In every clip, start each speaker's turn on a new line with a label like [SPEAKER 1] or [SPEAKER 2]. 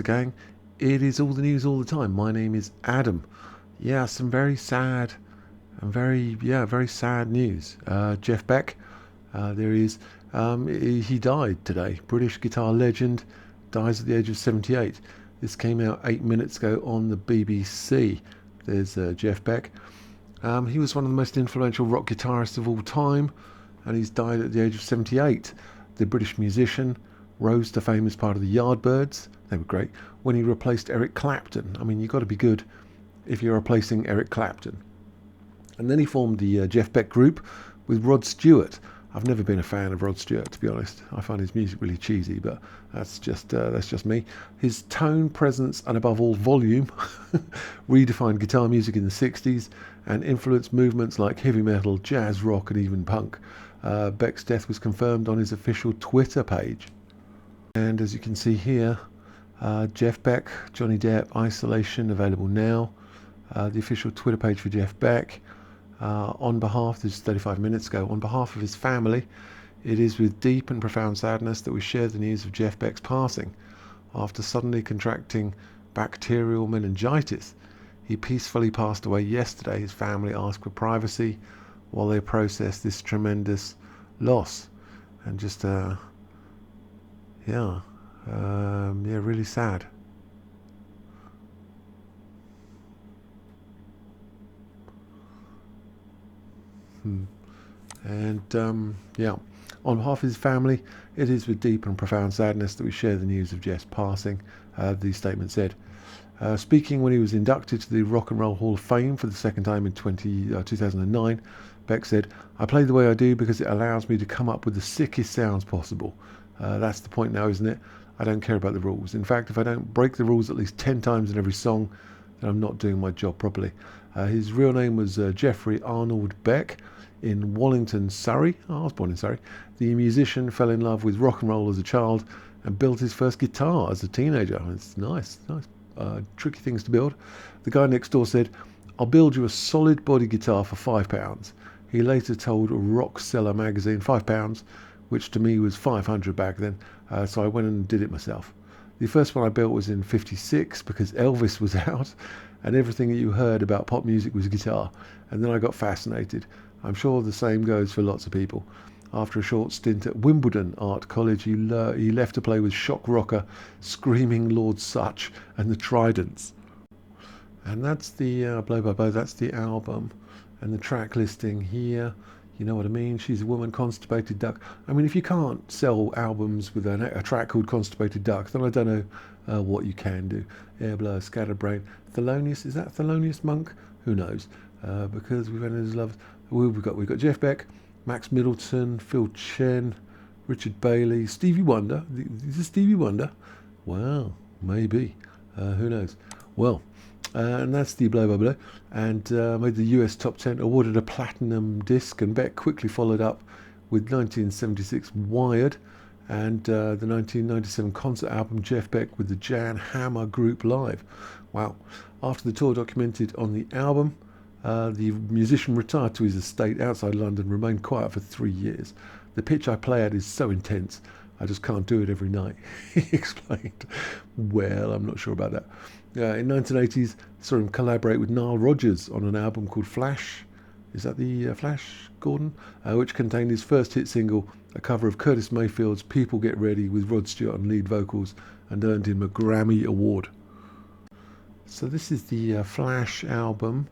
[SPEAKER 1] gang. It is all the news all the time. My name is Adam. Yeah, some very sad and very sad news. Jeff Beck, there he is. He died today. British guitar legend dies at the age of 78. This came out 8 minutes ago on the BBC. There's Jeff Beck. He was one of the most influential rock guitarists of all time, and he's died at the age of 78. The British musician rose to fame as part of the Yardbirds. They were great. When he replaced Eric Clapton. I mean, you've got to be good if you're replacing Eric Clapton. And then he formed the Jeff Beck group with Rod Stewart. I've never been a fan of Rod Stewart, to be honest. I find his music really cheesy, but that's just me. His tone, presence, and above all volume redefined guitar music in the 60s and influenced movements like heavy metal, jazz rock, and even punk. Beck's death was confirmed on his official Twitter page. And as you can see here, Jeff Beck, Johnny Depp, Isolation, available now. The official Twitter page for Jeff Beck. On behalf, this is 35 minutes ago, on behalf of his family, it is with deep and profound sadness that we share the news of Jeff Beck's passing. After suddenly contracting bacterial meningitis, he peacefully passed away yesterday. His family asked for privacy while they process this tremendous loss. And just, really sad. And on behalf of his family, it is with deep and profound sadness that we share the news of Jeff's passing. The statement said, speaking when he was inducted to the Rock and Roll Hall of Fame for the second time in 2009, Beck said, "I play the way I do because it allows me to come up with the sickest sounds possible. That's the point now, isn't it? I don't care about the rules. In fact, if I don't break the rules at least 10 times in every song, then I'm not doing my job properly." His real name was Jeffrey Arnold Beck. In Wallington, Surrey. I was born in Surrey. The musician fell in love with rock and roll as a child and built his first guitar as a teenager. It's nice. Tricky things to build. The guy next door said, "I'll build you a solid body guitar for £5. He later told Rock Seller magazine £5, which to me was 500 back then. So I went and did it myself. The first one I built was in '56 because Elvis was out and everything that you heard about pop music was guitar. And then I got fascinated. I'm sure the same goes for lots of people. After a short stint at Wimbledon Art College, he left to play with shock rocker, Screaming Lord Sutch and the Tridents." And that's the Blow by Blow. That's the album and the track listing here. You know what I mean? She's a Woman, Constipated Duck. I mean, if you can't sell albums with a track called Constipated Duck, then I don't know what you can do. Air Blur, Scatterbrain, Thelonious. Is that Thelonious Monk? Who knows? Because we've had his love. We've got Jeff Beck, Max Middleton, Phil Chen, Richard Bailey, Stevie Wonder. Is this Stevie Wonder? Wow, maybe. Who knows? Well, and that's the Blow by Blow. And made the US Top 10, awarded a platinum disc, and Beck quickly followed up with 1976 Wired and the 1997 concert album Jeff Beck with the Jan Hammer Group Live. Wow. After the tour documented on the album, the musician retired to his estate outside London, remained quiet for 3 years. "The pitch I play at is so intense, I just can't do it every night," he explained. Well, I'm not sure about that. In 1980s, saw him collaborate with Nile Rodgers on an album called Flash. Is that the Flash, Gordon? Which contained his first hit single, a cover of Curtis Mayfield's People Get Ready with Rod Stewart on lead vocals, and earned him a Grammy Award. So this is the Flash album.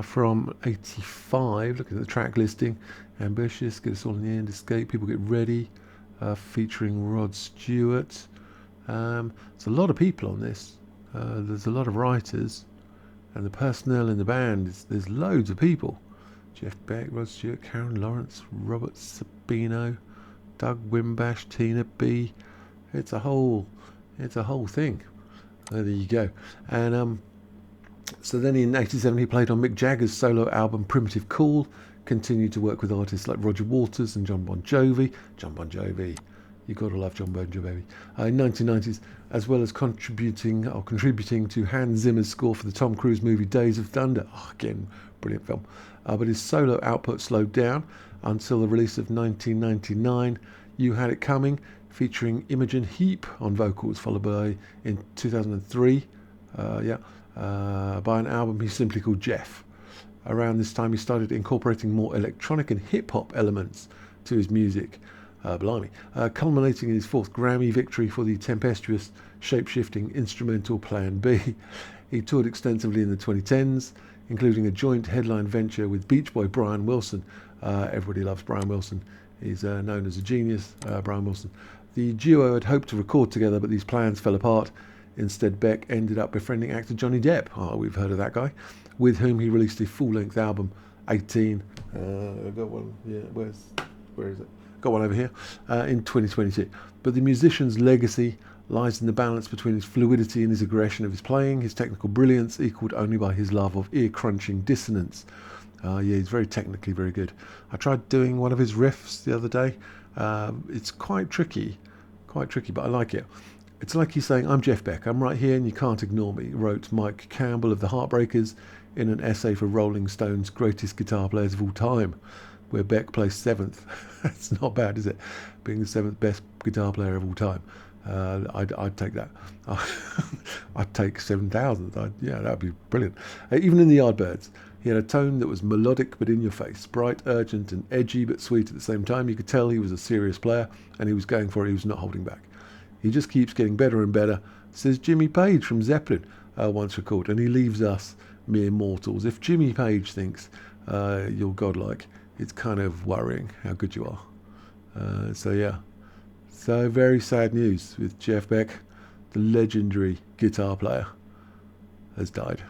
[SPEAKER 1] From 85, look at the track listing: Ambitious, Get Us All in the End, Escape, People Get Ready, featuring Rod Stewart. There's a lot of people on this. There's a lot of writers, and the personnel in the band, there's loads of people. Jeff Beck, Rod Stewart, Karen Lawrence, Robert Sabino, Doug Wimbash, Tina B. It's a whole thing. There you go. And so then in 87 he played on Mick Jagger's solo album Primitive Cool, continued to work with artists like Roger Waters and John Bon Jovi. You gotta love John Bon Jovi. In 1990s, as well as contributing to Hans Zimmer's score for the Tom Cruise movie Days of Thunder. Again, brilliant film. But his solo output slowed down until the release of 1999, You Had It Coming, featuring Imogen Heap on vocals, followed by, in 2003, by an album he simply called Jeff. Around this time he started incorporating more electronic and hip-hop elements to his music, culminating in his 4th Grammy victory for the tempestuous, shape-shifting instrumental Plan B. He toured extensively in the 2010s, including a joint headline venture with Beach Boy Brian Wilson. Everybody loves Brian Wilson. He's known as a genius, Brian Wilson. The duo had hoped to record together, but these plans fell apart. Instead, Beck ended up befriending actor Johnny Depp, we've heard of that guy, with whom he released a full-length album, 18. I've got one, where is it? Got one over here, in 2022. But the musician's legacy lies in the balance between his fluidity and his aggression of his playing, his technical brilliance, equalled only by his love of ear-crunching dissonance. He's very technically very good. I tried doing one of his riffs the other day. It's quite tricky, but I like it. It's like he's saying, I'm Jeff Beck, I'm right here and you can't ignore me, wrote Mike Campbell of the Heartbreakers in an essay for Rolling Stone's Greatest Guitar Players of All Time, where Beck placed 7th. That's not bad, is it? Being the 7th best guitar player of all time. I'd take that. I'd take 7,000. Yeah, that'd be brilliant. Even in the Yardbirds, he had a tone that was melodic but in your face, bright, urgent and edgy but sweet at the same time. You could tell he was a serious player and he was going for it. He was not holding back. He just keeps getting better and better, says Jimmy Page from Zeppelin once recorded, and he leaves us mere mortals. If Jimmy Page thinks you're godlike, it's kind of worrying how good you are. So very sad news with Jeff Beck, the legendary guitar player, has died.